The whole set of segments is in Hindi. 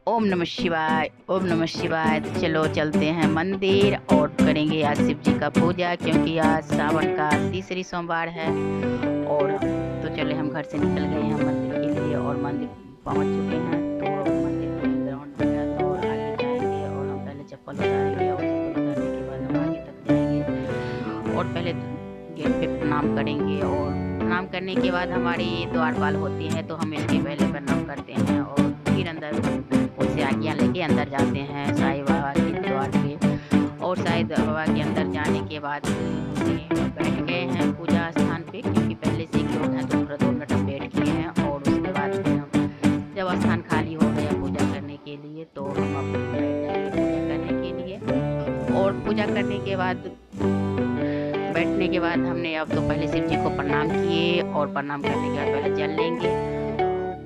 ओम नमः शिवाय, ओम नमः शिवाय। तो चलो चलते हैं मंदिर और करेंगे आज शिव जी का पूजा, क्योंकि आज सावन का तीसरी सोमवार है। और तो चले हम घर से निकल गए हैं मंदिर के लिए और मंदिर पहुंच चुके हैं। तो मंदिर के ग्राउंड में है तो आगे जाएंगे और हम पहले चप्पल उतारेंगे और चप्पल उतारने के बाद हम आगे तक जाएंगे और पहले गेट पे प्रणाम करेंगे। और प्रणाम करने के बाद हमारी द्वारपाल होती है तो हम इनके पहले प्रणाम करते हैं और फिर अंदर उनसे आज्ञा लेके अंदर जाते हैं साईं बाबा के द्वार पे। और साईं बाबा के अंदर जाने के बाद बैठ गए हैं पूजा स्थान पे, क्योंकि पहले से ही लोग हैं तो थोड़ा 2 मिनट हम बैठ किए हैं। और उसके बाद फिर हम जब स्थान खाली हो गया पूजा करने के लिए तो हम अब बैठ जाएंगे पूजा करने के लिए। और पूजा करने के बाद बैठने के बाद हमने अब तो पहले शिव जी को प्रणाम किए और प्रणाम करने के बाद पहले जल लेंगे।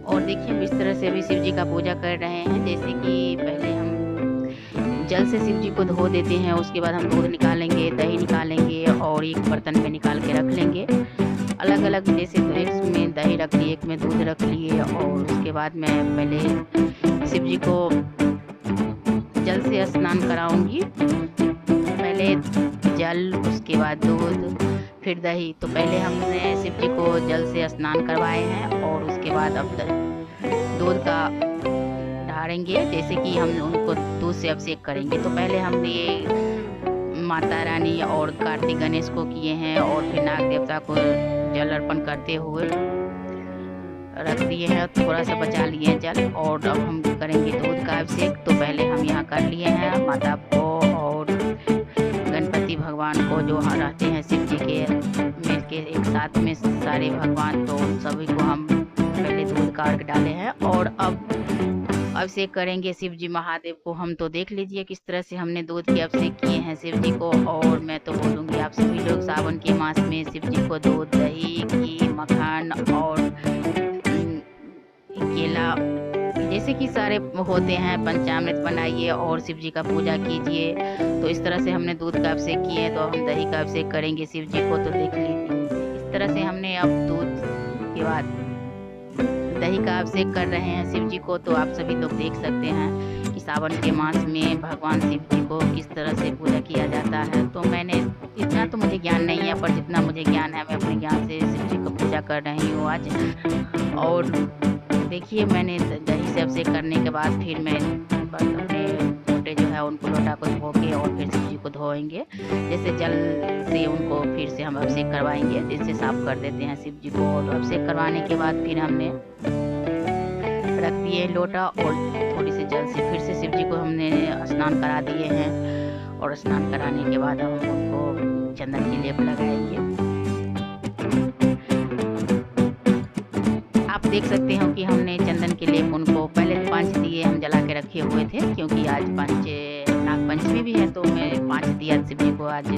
और देखिए हम इस तरह से अभी शिव जी का पूजा कर रहे हैं, जैसे कि पहले हम जल से शिव जी को धो देते हैं, उसके बाद हम दूध निकालेंगे, दही निकालेंगे और एक बर्तन में निकाल के रख लेंगे अलग अलग। जैसे तो एक में दही रख लिए, एक में दूध रख लिए। और उसके बाद मैं पहले शिव जी को जल से स्नान कराऊंगी। पहले जल, उसके बाद दूध, फिर दही। तो पहले हमने शिव जी को जल से स्नान करवाए हैं और उसके बाद अब दूध का ढारेंगे, जैसे कि हम उनको दूध से अभिषेक करेंगे। तो पहले हमने ये माता रानी और कार्तिक गणेश को किए हैं और फिर नाग देवता को जल अर्पण करते हुए रख दिए हैं, थोड़ा सा बचा लिए हैं जल। और अब हम करेंगे दूध का अभिषेक। तो पहले हम यहाँ कर लिए हैं माता को और गणपति भगवान को जो रहते हैं शिव जी के मिल के एक साथ में सारे भगवान, तो सभी को हम पहले दूध का अर्घ डाले हैं। और अब अभिषेक करेंगे शिव जी महादेव को। हम तो देख लीजिए किस तरह से हमने दूध के अभिषेक किए हैं शिव जी को। और मैं तो बोलूँगी आप सभी लोग सावन के मास में शिव जी को दूध, दही, घी, मक्खन और केला जैसे कि सारे होते हैं पंचामृत बनाइए और शिव जी का पूजा कीजिए। तो इस तरह से हमने दूध का अभिषेक किए, तो हम दही का अभिषेक करेंगे शिव जी को। तो देख लीजिए इस तरह से हमने अब दूध के बाद दही का अभिषेक कर रहे हैं शिव जी को। तो आप सभी लोग देख सकते हैं कि सावन के मास में भगवान शिव जी को किस तरह से पूजा किया जाता है। तो मैंने इतना तो मुझे ज्ञान नहीं है, पर जितना मुझे ज्ञान है मैं अपने ज्ञान से शिव जी को पूजा कर रही हूँ आज। और देखिए मैंने दही से अभिषेक करने के बाद फिर मैं अपने छोटे जो है उनको लोटा को धो के और फिर शिव जी को धोएंगे, जैसे जल से उनको फिर से हम अभिषेक करवाएंगे, जिससे साफ कर देते हैं शिव जी को। और अभिषेक करवाने के बाद फिर हमने रख दिए लोटा और थोड़ी सी जल से फिर से शिव जी को हमने स्नान करा दिए हैं। और स्नान कराने के बाद हम उनको चंदन की लेप लगाएंगे। आप देख सकते हो कि हमने चंदन के लेप उनको पहले 5 दिए हम जला के रखे हुए थे, क्योंकि आज नाग पंचमी भी है। तो मैं 5 दिया शिव जी को आज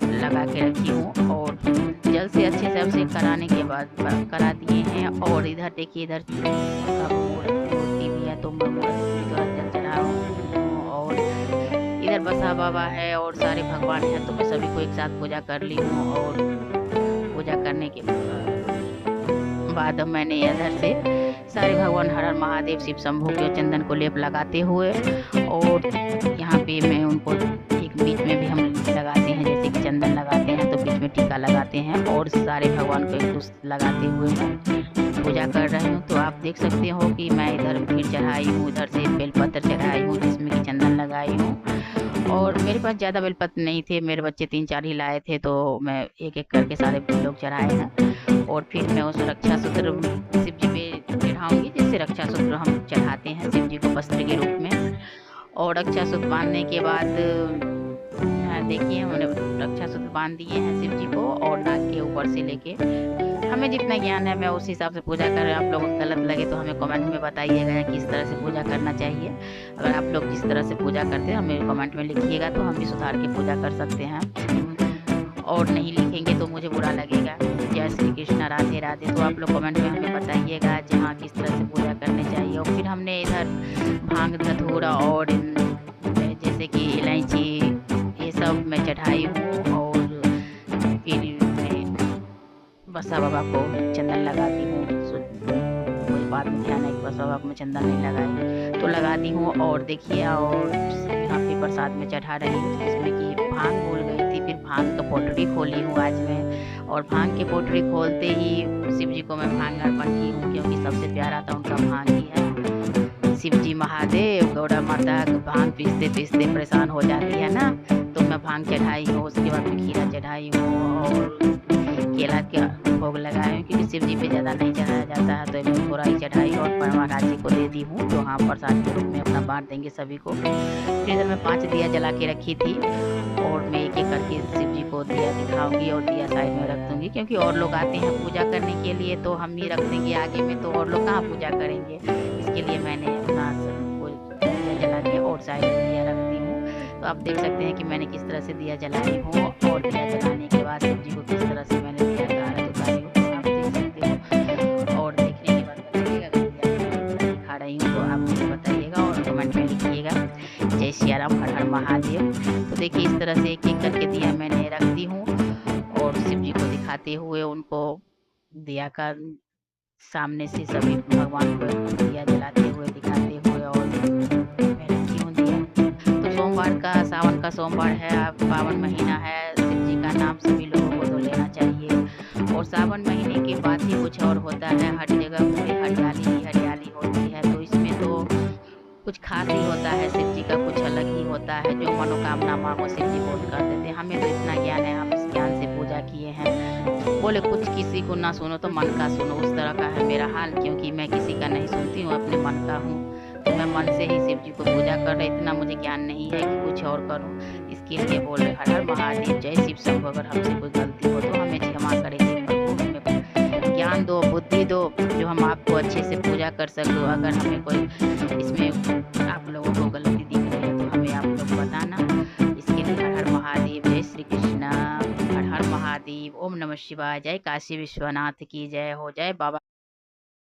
लगा के रखी हूँ। और जल से अच्छे से अभिषेक कराने के बाद करा दिए हैं। और इधर देखिए इधर मूर्ति भी है तो मैं मूर्ति को जल चढ़ा हूँ। और इधर बसा बाबा है और सारे भगवान हैं, तो मैं सभी को एक साथ पूजा कर ली हूँ। और पूजा करने के बाद मैंने इधर से सारे भगवान हर हर महादेव, शिव शंभू के चंदन को लेप लगाते हुए और यहाँ पे मैं उनको एक बीच में भी हम लगाते हैं, जैसे कि चंदन लगाते हैं तो बीच में टीका लगाते हैं। और सारे भगवान को एक दूसरे लगाते हुए मैं पूजा कर रही हूँ। तो आप देख सकते हो कि मैं इधर फिर चढ़ाई हूँ, इधर से बेलपत्र चढ़ाई हूँ जिसमें कि चंदन लगाई हूँ। और मेरे पास ज़्यादा बेलपत्र नहीं थे, मेरे बच्चे 3-4 ही लाए थे, तो मैं एक एक करके सारे लोग चढ़ाए हैं। और फिर मैं उस रक्षा सूत्र शिव जी पे चढ़ाऊंगी, जैसे रक्षा सूत्र हम चढ़ाते हैं शिव जी को वस्त्र के रूप में। और रक्षा सूत्र बांधने के बाद देखिए हमने रक्षा सूत्र बांध दिए हैं शिव जी को और नाक के ऊपर से लेके। हमें जितना ज्ञान है मैं उस हिसाब से पूजा कर रहे हैं। आप लोगों को गलत लगे तो हमें कमेंट में बताइएगा कि इस तरह से पूजा करना चाहिए। अगर आप लोग जिस तरह से पूजा करते हैं हमें कमेंट में लिखिएगा तो हम भी सुधार के पूजा कर सकते हैं, और नहीं लिखेंगे तो मुझे बुरा लगेगा। जय श्री कृष्ण, राधे राधे। तो आप लोग कमेंट में हमें बताइएगा जहाँ किस तरह से पूजा करनी चाहिए। और फिर हमने इधर भांग, धतूरा और जैसे कि इलायची ये सब मैं चढ़ाई हूँ। और फिर मैं बसा बाबा को चंदन लगाती हूँ, बाद में ध्यान है कि बस बाबा को मैं चंदन नहीं लगाई, तो लगा दी हूँ। और देखिए, और यहाँ पे प्रसाद में चढ़ा रही हूँ, जिसमें कि भांग भूल गई थी, फिर भांग का पोटली खोली हूँ आज मैं। और भांग की पोटली खोलते ही शिव जी को मैं भांग अर्पण की हूँ, क्योंकि सबसे प्यारा तो उनका भांग ही है। शिव जी महादेव, गौड़ा माता भांग पीसते पीसते परेशान हो जाती है ना, तो मैं भांग चढ़ाई हूँ। उसके बाद में खीरा चढ़ाई हूँ और केला का भोग लगाए हूँ, क्योंकि शिव जी पे ज़्यादा नहीं चढ़ाया जाता है, तो मैं थोड़ा ही चढ़ाई और महाराज जी को दे दी हूँ, जो हाँ प्रसाद के रूप में अपना बांट देंगे सभी को। फिर इधर मैं 5 दिया जला के रखी थी, और मैं एक एक करके शिव जी को दिया दिखाऊंगी और दिया साइड में रख दूंगी, क्योंकि और लोग आते हैं पूजा करने के लिए, तो हम ही रख देंगे आगे में, तो और लोग कहाँ पूजा करेंगे। इसके लिए मैंने अपना सबको दिया जला के और साइड में दिया रखती हूँ। तो आप देख सकते हैं कि मैंने किस तरह से दिया जलाई हूँ, और दिया जलाने के बाद शिव जी को किस तरह से मैंने दिया का आरती उतारी हूँ, आप देख सकते हो। और देखने के बाद बताइएगा कि दिया दिखा रही हूँ, तो आप मुझे बताइएगा और कमेंट में लिखिएगा। जय सिया राम, हर हर महादेव। तो देखिए, इस तरह से एक एक करके दिया मैंने रख दी हूँ, और शिव जी को दिखाते हुए उनको दिया का सामने से सभी भगवान को दिया जलाते हुए दिखाते हुए, और मैं रखी हूँ दिया। तो सोमवार का, सावन का सोमवार है, अब पावन महीना है, शिव जी का नाम सभी लोगों को तो लेना चाहिए। और सावन महीने के बाद ही कुछ और होता है, हर जगह पूरी हरियाली ही हरियाली होती है, तो इसमें तो कुछ खास ही होता है, शिव जी का कुछ अलग ही होता है। जो मनोकामना मांगो शिव जी पूर्ण कर देते हैं। हमें तो इतना ज्ञान है, हम इस ज्ञान से पूजा किए हैं। बोले कुछ किसी को ना सुनो तो मन का सुनो, उस तरह का है मेरा हाल, क्योंकि मैं किसी का नहीं सुनती हूँ, अपने मन का हूँ। तो मैं मन से ही शिव जी को पूजा कर रही, इतना मुझे ज्ञान नहीं है कि कुछ और करूँ। इसके लिए बोल रहे हर हर महादेव, जय शिव शंभु। अगर हमसे कोई गलती हो तो हमें क्षमा करेंगे, प्रभु हमें ज्ञान दो, बुद्धि दो, जो हम आपको अच्छे से पूजा कर सको। अगर हमें कोई इसमें आप लोगों को गलती दिख रही है तो हमें आप लोग बताना। इसके लिए हर हर महादेव, जय श्री कृष्णा, हर हर महादेव, ओम नमः शिवाय, जय काशी विश्वनाथ की जय हो, जय बाबा।